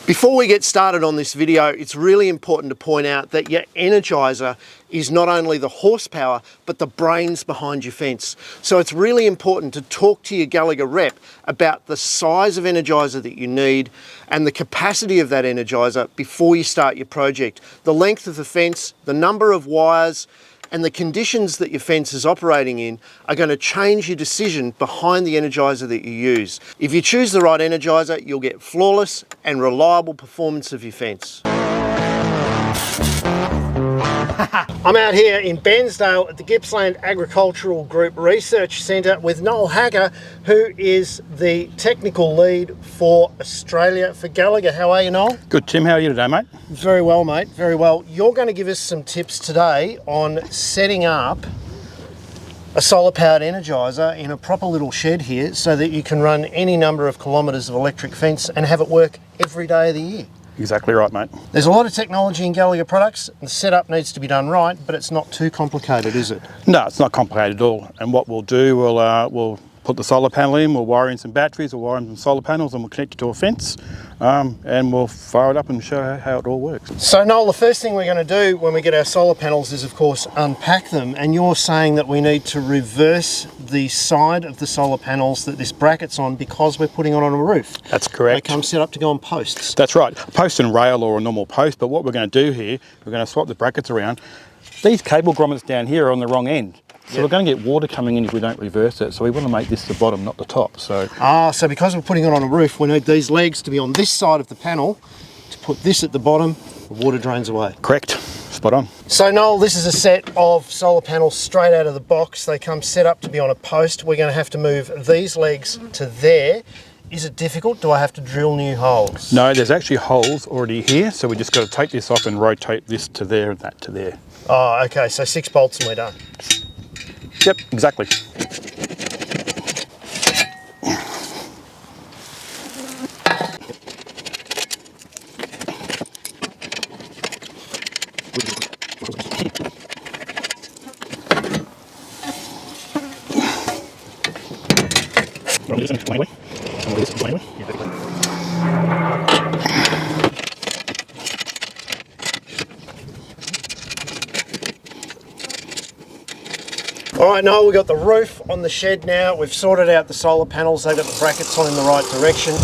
Before we get started on this video, it's really important to point out that your Energizer is not only the horsepower, but the brains behind your fence. So it's really important to talk to your Gallagher rep about the size of Energizer that you need and the capacity of that Energizer before you start your project. The length of the fence, the number of wires, and the conditions that your fence is operating in are going to change your decision behind the Energizer that you use. If you choose the right Energizer, you'll get flawless and reliable performance of your fence. I'm out here in Bairnsdale at the Gippsland Agricultural Group Research Centre with Noel Hager, who is the technical lead for Australia for Gallagher. How are you, Noel? Good, Tim. How are you today, mate? Very well, mate. Very well. You're going to give us some tips today on setting up a solar-powered Energizer in a proper little shed here so that you can run any number of kilometres of electric fence and have it work every day of the year. Exactly right, mate. There's a lot of technology in Gallagher products. The setup needs to be done right, but it's not too complicated, is it? No, it's not complicated at all. And what we'll do, we'll put the solar panel in, we'll wire in some batteries, we'll wire in some solar panels, and we'll connect it to a fence, and we'll fire it up and show how it all works. So, Noel, the first thing we're going to do when we get our solar panels is, of course, unpack them. And you're saying that we need to reverse the side of the solar panels that this bracket's on because we're putting it on a roof. That's correct. They come set up to go on posts. That's right. A post and rail or a normal post, but what we're going to do here, we're going to swap the brackets around. These cable grommets down here are on the wrong end. So we're going to get water coming in if we don't reverse it. So we want to make this the bottom, not the top. So so because we're putting it on a roof, we need these legs to be on this side of the panel to put this at the bottom. The water drains away. Correct. Spot on. So, Noel, this is a set of solar panels straight out of the box. They come set up to be on a post. We're going to have to move these legs to there. Is it difficult? Do I have to drill new holes? No, there's actually holes already here. So we just got to take this off and rotate this to there and that to there. Oh, okay. So 6 bolts and we're done. Yep, exactly. All right, Noel, we've got the roof on the shed now. We've sorted out the solar panels. They've got the brackets on in the right direction.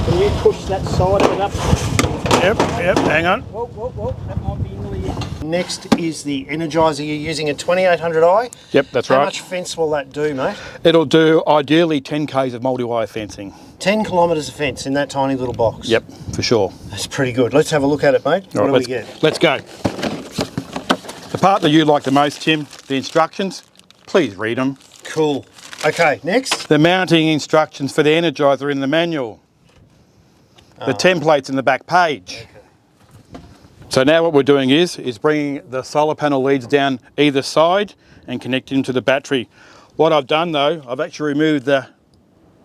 Can you push that side of it up? Yep, hang on. Whoa, that might be nearly... Next is the Energizer. You're using a 2800i. Yep, that's right. How much fence will that do, mate? It'll do ideally 10 k's of multi-wire fencing. 10 kilometres of fence in that tiny little box. Yep, for sure. That's pretty good. Let's have a look at it, mate. What do we get? Let's go. The part that you like the most, Tim, the instructions, please read them. Cool. Okay, next. The mounting instructions for the Energizer in the manual. The templates in the back page. Okay. So now what we're doing is bringing the solar panel leads down either side and connecting them to the battery. What I've done though, I've actually removed the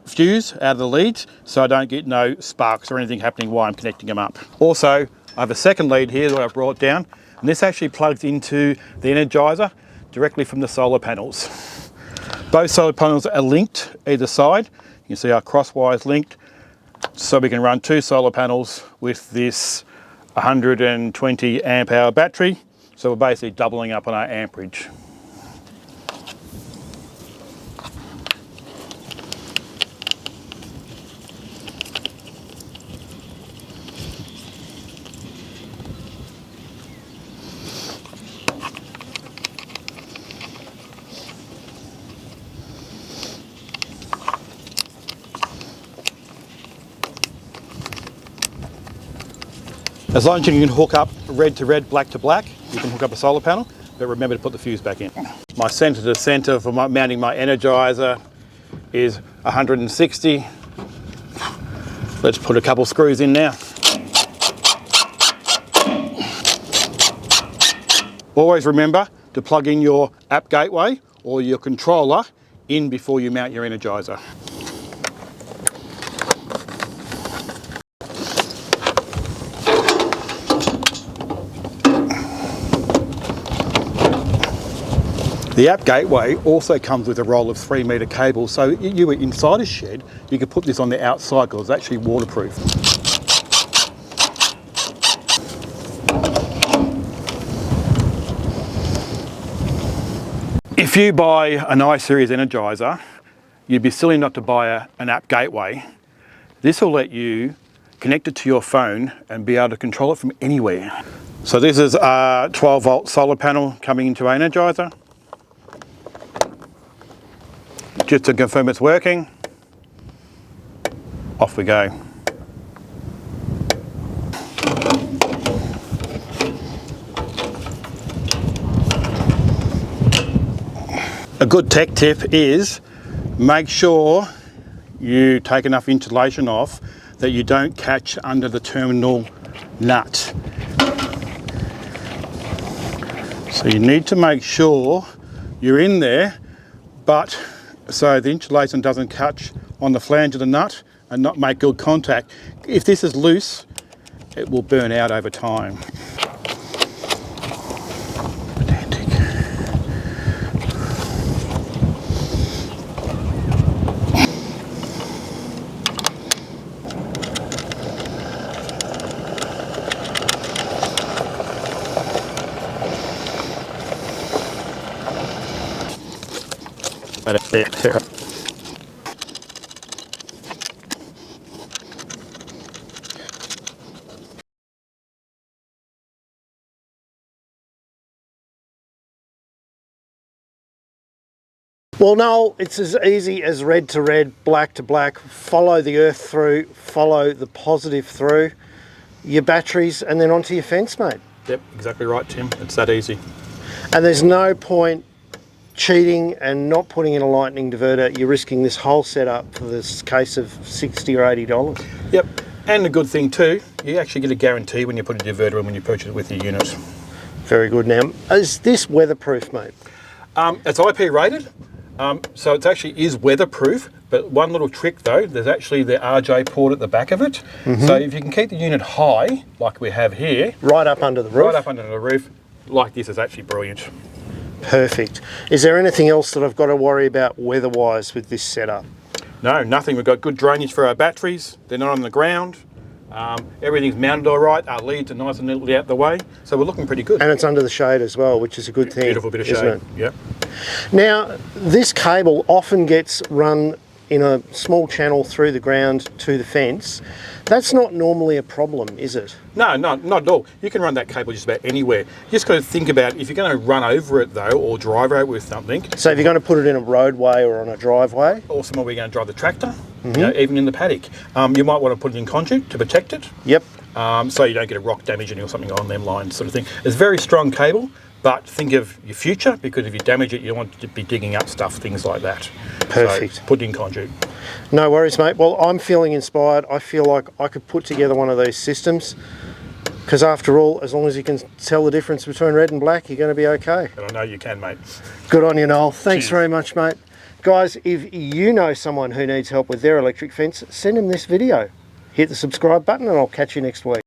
fuse out of the leads so I don't get no sparks or anything happening while I'm connecting them up. Also, I have a second lead here that I've brought down, and this actually plugs into the Energizer directly from the solar panels. Both solar panels are linked either side. You can see our cross wires linked, so we can run 2 solar panels with this 120 amp hour battery. So we're basically doubling up on our amperage. As long as you can hook up red to red, black to black, you can hook up a solar panel, but remember to put the fuse back in. My center to center for mounting my Energizer is 160. Let's put a couple screws in now. Always remember to plug in your app gateway or your controller in before you mount your Energizer. The app gateway also comes with a roll of 3 metre cable, so you were inside a shed, you could put this on the outside because it's actually waterproof. If you buy an I-Series Energizer, you'd be silly not to buy an app gateway. This will let you connect it to your phone and be able to control it from anywhere. So this is a 12 volt solar panel coming into our Energizer. Just to confirm it's working, off we go. A good tech tip is make sure you take enough insulation off that you don't catch under the terminal nut. So you need to make sure you're in there, but so the insulation doesn't catch on the flange of the nut and not make good contact. If this is loose, it will burn out over time. Well, Noel, it's as easy as red to red, black to black. Follow the earth through, follow the positive through, your batteries, and then onto your fence, mate. Yep, exactly right, Tim. It's that easy. And there's no point cheating and not putting in a lightning diverter. You're risking this whole setup for this case of $60 or $80. Yep, and the good thing too, you actually get a guarantee when you put a diverter in when you purchase it with your unit. Very good. Now, is this weatherproof, mate? It's IP rated. So it actually is weatherproof, but one little trick though, there's actually the RJ port at the back of it. So if you can keep the unit high, like we have here. Right up under the roof? Right up under the roof, like this is actually brilliant. Perfect. Is there anything else that I've got to worry about weather-wise with this setup? No, nothing. We've got good drainage for our batteries. They're not on the ground. Everything's mounted all right. Our leads are nice and neatly out the way. So we're looking pretty good. And it's under the shade as well, which is a good thing. Beautiful bit of shade. Yep. Now, this cable often gets run in a small channel through the ground to the fence. That's not normally a problem, is it? No, not at all. You can run that cable just about anywhere. You just got to think about if you're going to run over it though, or drive over it with something. So if you're going to put it in a roadway or on a driveway? Or somewhere where you're going to drive the tractor, you know, even in the paddock. You might want to put it in conduit to protect it. Yep. So you don't get a rock damaging or something on them lines sort of thing. It's a very strong cable, but think of your future, because if you damage it, you don't want to be digging up stuff, things like that. Perfect. So put it in conduit. No worries, mate. Well, I'm feeling inspired. I feel like I could put together one of these systems, because after all, as long as you can tell the difference between red and black, you're going to be okay. And I know you can, mate. Good on you, Noel. Thanks Cheers. very much, mate. Guys, if you know someone who needs help with their electric fence, send them this video. Hit the subscribe button and I'll catch you next week.